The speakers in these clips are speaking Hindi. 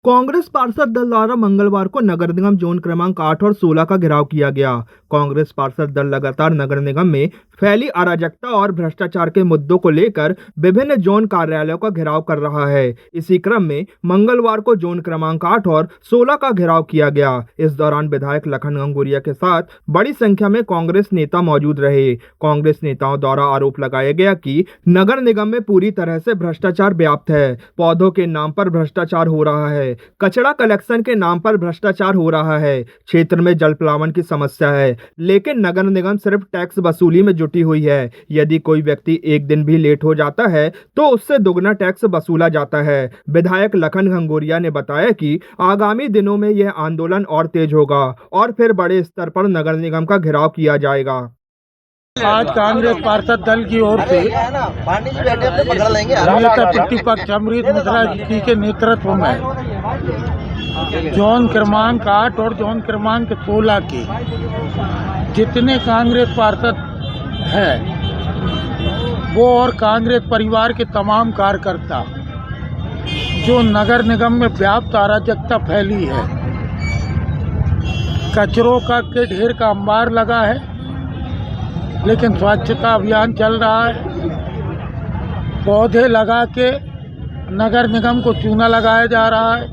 कांग्रेस पार्षद दल द्वारा मंगलवार को नगर निगम जोन क्रमांक 8 और 16 का घेराव किया गया। कांग्रेस पार्षद दल लगातार नगर निगम में फैली अराजकता और भ्रष्टाचार के मुद्दों को लेकर विभिन्न जोन कार्यालयों का घेराव कर रहा है। इसी क्रम में मंगलवार को जोन क्रमांक 8 और 16 का घेराव किया गया। इस दौरान विधायक लखन घनघोरिया के साथ बड़ी संख्या में कांग्रेस नेता मौजूद रहे। कांग्रेस नेताओं द्वारा आरोप लगाया गया कि नगर निगम में पूरी तरह से भ्रष्टाचार व्याप्त है। पौधों के नाम पर भ्रष्टाचार हो रहा है, कचरा कलेक्शन के नाम पर भ्रष्टाचार हो रहा है, क्षेत्र में जल प्लावन की समस्या है, लेकिन नगर निगम सिर्फ टैक्स वसूली में जुटी हुई है। यदि कोई व्यक्ति एक दिन भी लेट हो जाता है तो उससे दुगना टैक्स वसूला जाता है। विधायक लखन घनघोरिया ने बताया कि आगामी दिनों में यह आंदोलन और तेज होगा और फिर बड़े स्तर पर नगर निगम का घेराव किया जाएगा। आज कांग्रेस पार्षद दल की ओर से नेता प्रतिपक्ष अमृत मिश्रा जी के नेतृत्व में जोन क्रमांक 8 और जोन क्रमांक 16 के जितने कांग्रेस पार्षद हैं वो और कांग्रेस परिवार के तमाम कार्यकर्ता जो नगर निगम में व्याप्त अराजकता फैली है, कचरों का के ढेर का अंबार लगा है, लेकिन स्वच्छता अभियान चल रहा है, पौधे लगा के नगर निगम को चूना लगाया जा रहा है।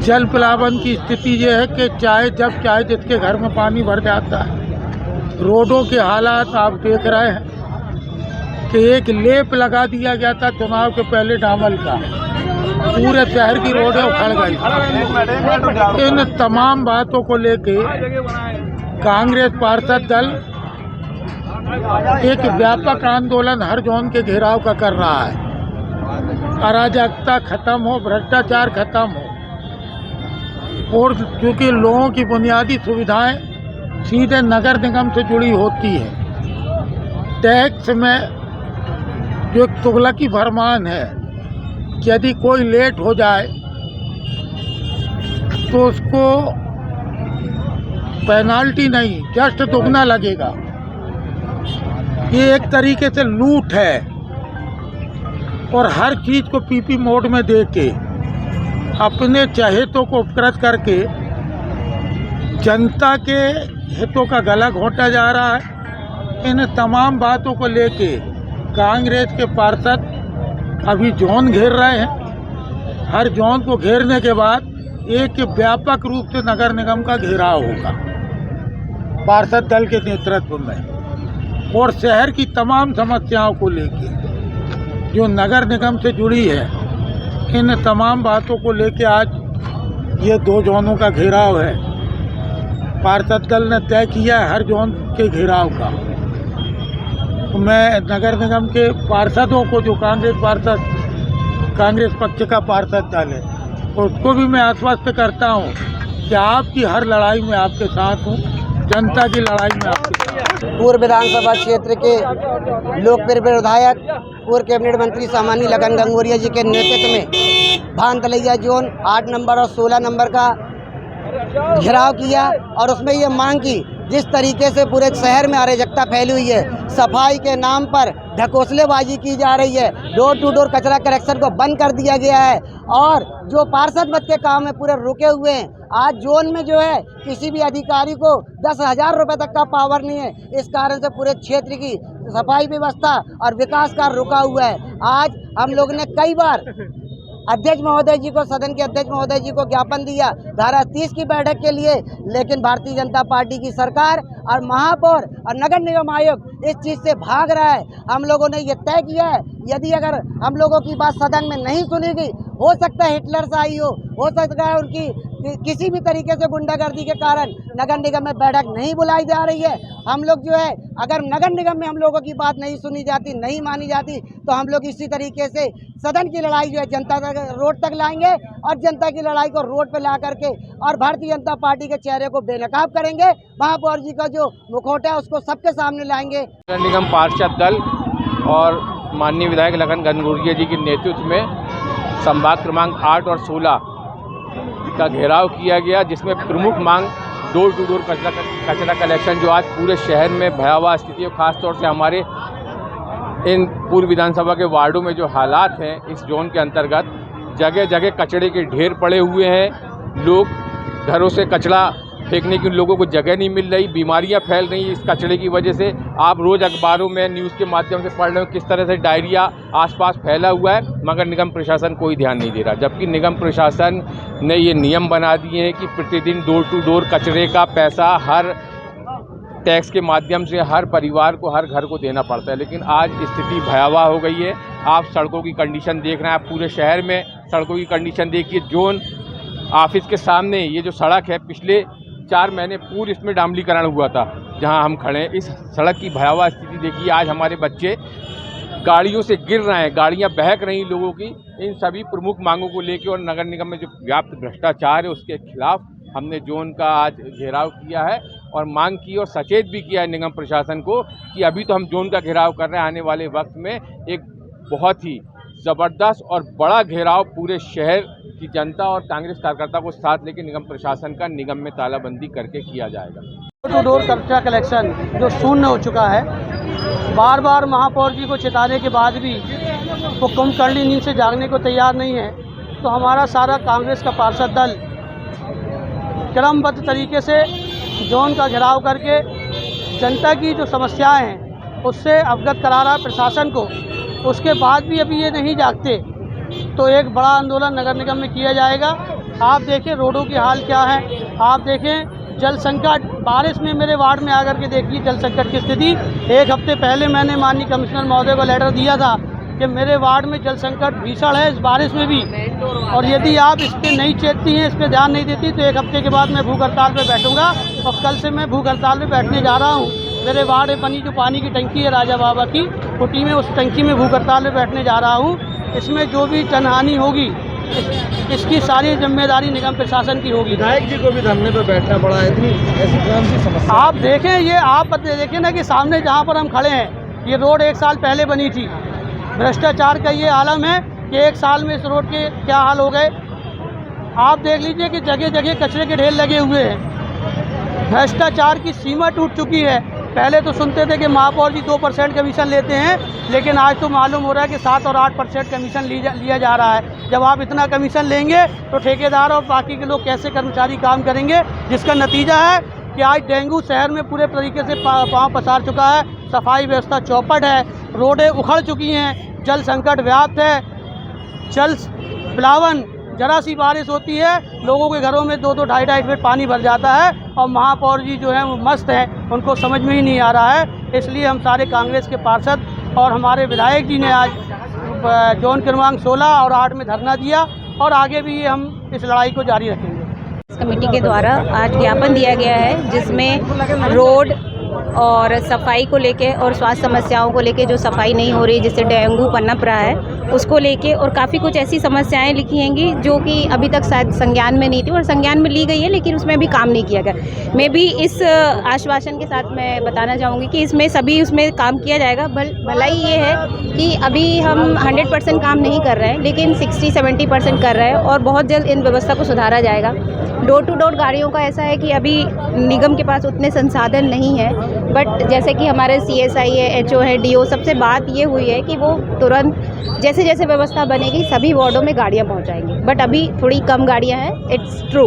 जल प्लावन की स्थिति ये है कि जब चाहे जिसके घर में पानी भर जाता है। रोडों के हालात आप देख रहे हैं कि एक लेप लगा दिया गया था चुनाव के पहले डामर का, पूरे शहर की रोडें उखड़ गई। इन तमाम बातों को लेके कांग्रेस पार्षद दल एक व्यापक आंदोलन हर जोन के घेराव का कर रहा है। अराजकता खत्म हो, भ्रष्टाचार खत्म हो, और क्योंकि लोगों की बुनियादी सुविधाएं सीधे नगर निगम से जुड़ी होती है। टैक्स में जो तुगलकी फरमान है कि यदि कोई लेट हो जाए तो उसको पेनाल्टी नहीं, जस्ट दुगना लगेगा। ये एक तरीके से लूट है और हर चीज़ को पीपी मोड में दे के अपने चहेतों को उपकृत करके जनता के हितों का गला घोंटा जा रहा है। इन तमाम बातों को लेके कांग्रेस के पार्षद अभी जोन घेर रहे हैं। हर जोन को घेरने के बाद एक व्यापक रूप से नगर निगम का घेराव होगा पार्षद दल के नेतृत्व में, और शहर की तमाम समस्याओं को लेके जो नगर निगम से जुड़ी है, इन तमाम बातों को लेके आज ये 2 जोनों का घेराव है। पार्षद दल ने तय किया है हर जोन के घेराव का। तो मैं नगर निगम के पार्षदों को, जो कांग्रेस पक्ष का पार्षद दल है, उसको भी मैं आश्वस्त करता हूँ कि आपकी हर लड़ाई में आपके साथ हूँ, जनता की लड़ाई में आपके साथ। पूर्व विधानसभा क्षेत्र के लोकप्रिय विधायक पूर्व कैबिनेट मंत्री सामान्य लखन घनघोरिया जी के नेतृत्व में भानतलैया जोन 8 नंबर और 16 नंबर का घेराव किया और उसमें ये मांग की, जिस तरीके से पूरे शहर में अराजकता फैली हुई है, सफाई के नाम पर ढकोसलेबाजी की जा रही है, डोर टू डोर कचरा कलेक्शन को बंद कर दिया गया है और जो पार्षद पद के काम है पूरे रुके हुए हैं। आज जोन में जो है किसी भी अधिकारी को 10,000 रुपये तक का पावर नहीं है। इस कारण से पूरे क्षेत्र की सफाई व्यवस्था और विकास कार्य रुका हुआ है। आज हम लोग ने कई बार अध्यक्ष महोदय जी को, सदन के अध्यक्ष महोदय जी को ज्ञापन दिया धारा 30 की बैठक के लिए, लेकिन भारतीय जनता पार्टी की सरकार और महापौर और नगर निगम आयोग इस चीज़ से भाग रहा है। हम लोगों ने ये तय किया है, यदि अगर हम लोगों की बात सदन में नहीं सुनी गई, हो सकता है हिटलर शाही हो सकता है उनकी किसी भी तरीके से गुंडागर्दी के कारण नगर निगम में बैठक नहीं बुलाई जा रही है। हम लोग जो है, अगर नगर निगम में हम लोगों की बात नहीं सुनी जाती, नहीं मानी जाती, तो हम लोग इसी तरीके से सदन की लड़ाई जो है जनता तक, रोड तक लाएंगे और जनता की लड़ाई को रोड पे ला करके और भारतीय जनता पार्टी के चेहरे को बेनकाब करेंगे। महापौर जी का जो मुखौटा है उसको सबके सामने लाएंगे। नगर निगम पार्षद दल और माननीय विधायक लखन घनघोरिया जी के नेतृत्व में संभाग क्रमांक 8 और 16 का घेराव किया गया, जिसमें प्रमुख मांग डोर टू डोर कचरा कलेक्शन, जो आज पूरे शहर में भयावह स्थिति है, खासतौर से हमारे इन पूर्व विधानसभा के वार्डों में जो हालात हैं इस जोन के अंतर्गत, जगह जगह कचड़े के ढेर पड़े हुए हैं। लोग घरों से कचरा फेंकने की लोगों को जगह नहीं मिल रही, बीमारियां फैल रही इस कचड़े की वजह से। आप रोज़ अखबारों में न्यूज़ के माध्यम से पढ़ रहे हो किस तरह से डायरिया आसपास फैला हुआ है, मगर निगम प्रशासन कोई ध्यान नहीं दे रहा। जबकि निगम प्रशासन ने ये नियम बना दिए हैं कि प्रतिदिन डोर टू डोर कचरे का पैसा हर टैक्स के माध्यम से हर परिवार को, हर घर को देना पड़ता है। लेकिन आज स्थिति भयावह हो गई है। आप सड़कों की कंडीशन देख रहे हैं, आप पूरे शहर में सड़कों की कंडीशन देखिए। जोन ऑफिस के सामने ये जो सड़क है, पिछले 4 महीने पूर्व इसमें डामलीकरण हुआ था जहां हम खड़े हैं। इस सड़क की भयावह स्थिति देखिए। आज हमारे बच्चे गाड़ियों से गिर रहे हैं, गाड़ियां बहक रही लोगों की। इन सभी प्रमुख मांगों को लेकर और नगर निगम में जो व्याप्त भ्रष्टाचार है उसके खिलाफ हमने जोन का आज घेराव किया है और मांग की और सचेत भी किया है निगम प्रशासन को कि अभी तो हम जोन का घेराव कर रहे हैं, आने वाले वक्त में एक बहुत ही ज़बरदस्त और बड़ा घेराव पूरे शहर की जनता और कांग्रेस कार्यकर्ता को साथ लेकर निगम प्रशासन का निगम में तालाबंदी करके किया जाएगा। डोर टू डोर कचरा कलेक्शन जो शून्य हो चुका है, बार बार महापौर जी को चेताने के बाद भी वो कुंभकर्णी नींद से जागने को तैयार नहीं है। तो हमारा सारा कांग्रेस का पार्षद दल क्रमबद्ध तरीके से जोन का घेराव करके जनता की जो समस्याएं हैं उससे अवगत करा रहा प्रशासन को। उसके बाद भी अभी ये नहीं जागते तो एक बड़ा आंदोलन नगर निगम में किया जाएगा। आप देखें रोडों की हाल क्या है, आप देखें जल संकट, बारिश में मेरे वार्ड में आकर के देखिए जल संकट की स्थिति। एक हफ्ते पहले मैंने माननीय कमिश्नर महोदय को लेटर दिया था कि मेरे वार्ड में जल संकट भीषण है इस बारिश में भी, और यदि आप इस पर नहीं चेतती हैं, इस पर ध्यान नहीं देती तो एक हफ्ते के बाद मैं भूख हड़ताल पर बैठूंगा। और कल से मैं भूख हड़ताल पर बैठने जा रहा हूँ। मेरे वार्ड में बनी जो पानी की टंकी है राजा बाबा की कुटी में, उस टंकी में भूख हड़ताल पर बैठने जा रहा हूँ। इसमें जो भी जनहानि होगी इसकी सारी जिम्मेदारी निगम प्रशासन की होगी। विधायक जी को भी धरने पर बैठना पड़ा है, इतनी ऐसी कौन सी समस्या? आप देखें, ये आप देखें ना कि सामने जहाँ पर हम खड़े हैं ये रोड 1 साल पहले बनी थी। भ्रष्टाचार का ये आलम है कि 1 साल में इस रोड के क्या हाल हो गए। आप देख लीजिए कि जगह जगह कचरे के ढेर लगे हुए हैं। भ्रष्टाचार की सीमा टूट चुकी है। पहले तो सुनते थे कि महापौर जी 2% कमीशन लेते हैं, लेकिन आज तो मालूम हो रहा है कि 7 और 8% कमीशन लिया जा रहा है। जब आप इतना कमीशन लेंगे तो ठेकेदार और बाकी के लोग कैसे कर्मचारी काम करेंगे, जिसका नतीजा है कि आज डेंगू शहर में पूरे तरीके से पाँव पसार चुका है। सफाई व्यवस्था चौपट है, रोडें उखड़ चुकी हैं, जल संकट व्याप्त है, जल प्लावन, जरा सी बारिश होती है लोगों के घरों में 2-2, 2.5 फीट पानी भर जाता है। और महापौर जी जो हैं वो मस्त हैं, उनको समझ में ही नहीं आ रहा है। इसलिए हम सारे कांग्रेस के पार्षद और हमारे विधायक जी ने आज जोन क्रमांक 16 और 8 में धरना दिया और आगे भी हम इस लड़ाई को जारी रखेंगे। कमेटी के द्वारा आज ज्ञापन दिया गया है जिसमें रोड और सफाई को लेके और स्वास्थ्य समस्याओं को लेके जो सफाई नहीं हो रही, जिससे डेंगू पनप रहा है, उसको लेके और काफ़ी कुछ ऐसी समस्याएं लिखी हैंगी जो कि अभी तक शायद संज्ञान में नहीं थी और संज्ञान में ली गई है लेकिन उसमें भी काम नहीं किया गया। मैं भी इस आश्वासन के साथ मैं बताना चाहूँगी कि इसमें सभी उसमें काम किया जाएगा। भलाई ये है कि अभी हम 100% काम नहीं कर रहे हैं लेकिन 60-70% कर रहे हैं और बहुत जल्द इन व्यवस्था को सुधारा जाएगा। डोर टू डोर गाड़ियों का ऐसा है कि अभी निगम के पास उतने संसाधन नहीं है, बट जैसे कि हमारे CSI है, HO है, DO, सबसे बात ये हुई है कि वो तुरंत जैसे जैसे व्यवस्था बनेगी सभी वार्डों में गाड़ियाँ पहुँचाएंगे, बट अभी थोड़ी कम गाड़ियाँ हैं। It's true.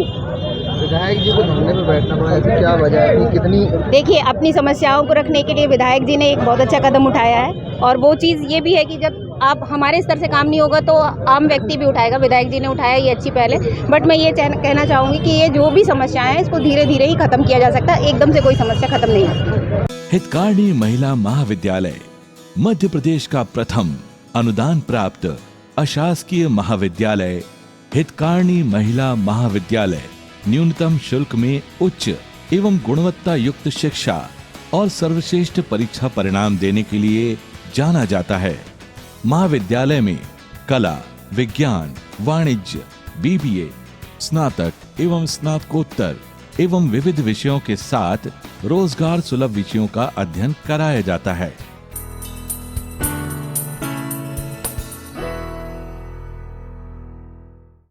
विधायक जी को धरने में बैठना पड़ा है, क्या वजह है? कितनी देखिए, अपनी समस्याओं को रखने के लिए विधायक जी ने एक बहुत अच्छा कदम उठाया है और वो चीज़ ये भी है कि जब आप हमारे स्तर से काम नहीं होगा तो आम व्यक्ति भी उठाएगा। विधायक जी ने उठाया ये अच्छी पहले, बट मैं ये कहना चाहूँगी कि ये जो भी समस्याएं हैं इसको धीरे धीरे ही खत्म किया जा सकता है, एकदम से कोई समस्या खत्म नहीं होती। हितकार्नी महिला महाविद्यालय मध्य प्रदेश का प्रथम अनुदान प्राप्त अशासकीय महाविद्यालय हितकार्नी महिला महाविद्यालय न्यूनतम शुल्क में उच्च एवं गुणवत्ता युक्त शिक्षा और सर्वश्रेष्ठ परीक्षा परिणाम देने के लिए जाना जाता है। महाविद्यालय में कला, विज्ञान, वाणिज्य, BBA, स्नातक एवं स्नातकोत्तर एवं विविध विषयों के साथ रोजगार सुलभ विषयों का अध्ययन कराया जाता है।